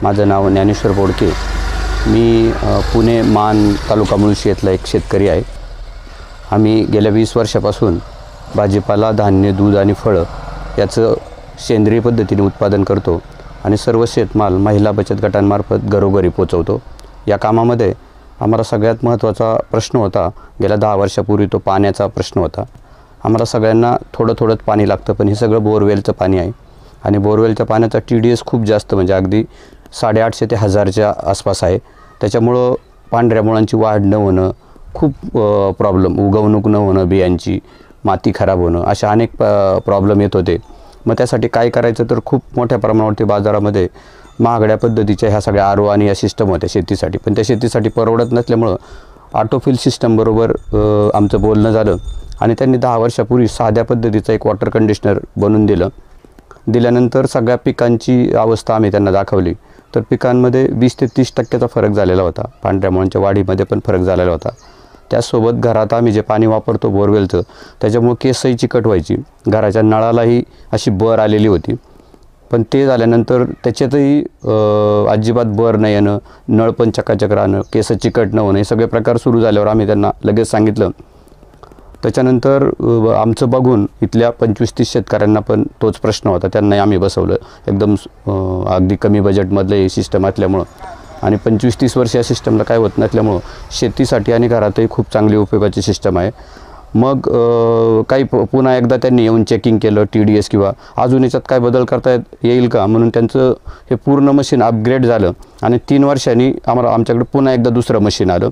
माझं नाव ज्ञानेश्वर बोडके। मी पुणे मान तालुका मुळशी येथला एक शेतकरी आहे। आम्ही गेल्या 20 वर्षापासून भाजीपाला, धान्य, दूध आणि फळं याचं सेंद्रिय पद्धतीने उत्पादन करतो आणि सर्व शेतमाल महिला बचत गटांमार्फत घरोघरी पोचवतो। या कामामध्ये आम्हाला सगळ्यात महत्त्वाचा प्रश्न होता, गेल्या 10 वर्षापूर्वी तो पाण्याचा प्रश्न होता। आम्हाला सगळ्यांना थोडं पाणी लागतं, पण हे सगळं बोरवेलचं पाणी आहे आणि बोरवेलच्या पाण्याचा TDS खूप जास्त, म्हणजे अगदी 850 ते 1000च्या आसपास आहे। त्याच्यामुळं पांढऱ्या मुळांची वाढ न होणं, खूप प्रॉब्लेम, उगवणूक न होणं, बियांची माती खराब होणं, अशा अनेक प्रॉब्लेम येत होते। मग त्यासाठी काय करायचं, तर खूप मोठ्या प्रमाणावरती बाजारामध्ये महागड्या पद्धतीच्या ह्या सगळ्या RO आणि या सिस्टम होत्या शेतीसाठी, पण त्या शेतीसाठी परवडत नसल्यामुळं ऑटोफिल सिस्टमबरोबर आमचं बोलणं झालं आणि त्यांनी 10 वर्षापूर्वी साध्या पद्धतीचं एक वॉटर कंडिशनर बनवून दिल्यानंतर सगळ्या पिकांची अवस्था आम्ही त्यांना दाखवली, तर पिकांमध्ये 20 ते 30% फरक झालेला होता। पांढऱ्या मुळांच्या वाढीमध्ये पण फरक झालेला होता। त्यासोबत घरात आम्ही जे पाणी वापरतो बोरवेलचं, त्याच्यामुळे केसही चिकट व्हायची, घराच्या नळालाही अशी बर आलेली होती। पण ते झाल्यानंतर त्याच्यातही अजिबात बर न येणं, नळ पण चकाचक राहणं, केस चिकट न होणं, हे सगळे प्रकार सुरू झाल्यावर आम्ही त्यांना लगेच सांगितलं। त्याच्यानंतर आमचं बघून इथल्या 25-30 शेतकऱ्यांना पण तोच प्रश्न होता, त्यांनाही आम्ही बसवलं। एकदम अगदी कमी बजेटमधलं हे सिस्टम असल्यामुळं आणि 25-30 वर्ष या सिस्टमला काय होत नसल्यामुळं शेतीसाठी आणि घरातही खूप चांगली उपयोगाची सिस्टम आहे। मग काही पुन्हा एकदा त्यांनी येऊन चेकिंग केलं, TDS किंवा अजून याच्यात काय बदल करता येईल का म्हणून त्यांचं हे पूर्ण मशीन अपग्रेड झालं आणि 3 वर्षांनी आमच्याकडे पुन्हा एकदा दुसरं मशीन आलं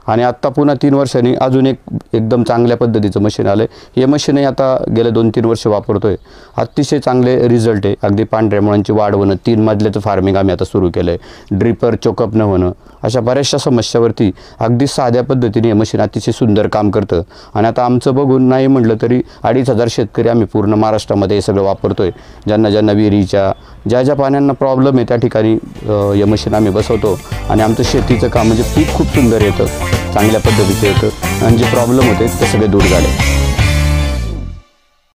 आणि आत्ता पुन्हा 3 वर्षांनी अजून एकदम चांगल्या पद्धतीचं मशीन आलं। हे मशीनही आता गेले 2-3 वर्ष वापरतो आहे, अतिशय चांगले रिझल्ट आहे। अगदी पांढऱ्या मुळांची वाढ होणं, 3 मजल्याचं फार्मिंग आम्ही आता सुरू केलं आहे, ड्रिपर चोकअप न होणं, अशा बऱ्याचशा समस्यावरती अगदी साध्या पद्धतीने हे मशीन अतिशय सुंदर काम करतं आणि आता आमचं बघून नाही म्हटलं तरी 2500 शेतकरी आम्ही पूर्ण महाराष्ट्रामध्ये हे सगळं वापरतो आहे। ज्यांना विहिरीच्या ज्या पाण्यांना प्रॉब्लेम आहे त्या ठिकाणी हे मशीन आम्ही बसवतो आणि आमचं शेतीचं काम म्हणजे पीक खूप सुंदर येतं, चांगल्या पद्धतीचं येतं आणि जे प्रॉब्लेम होते ते सगळे दूर झाले।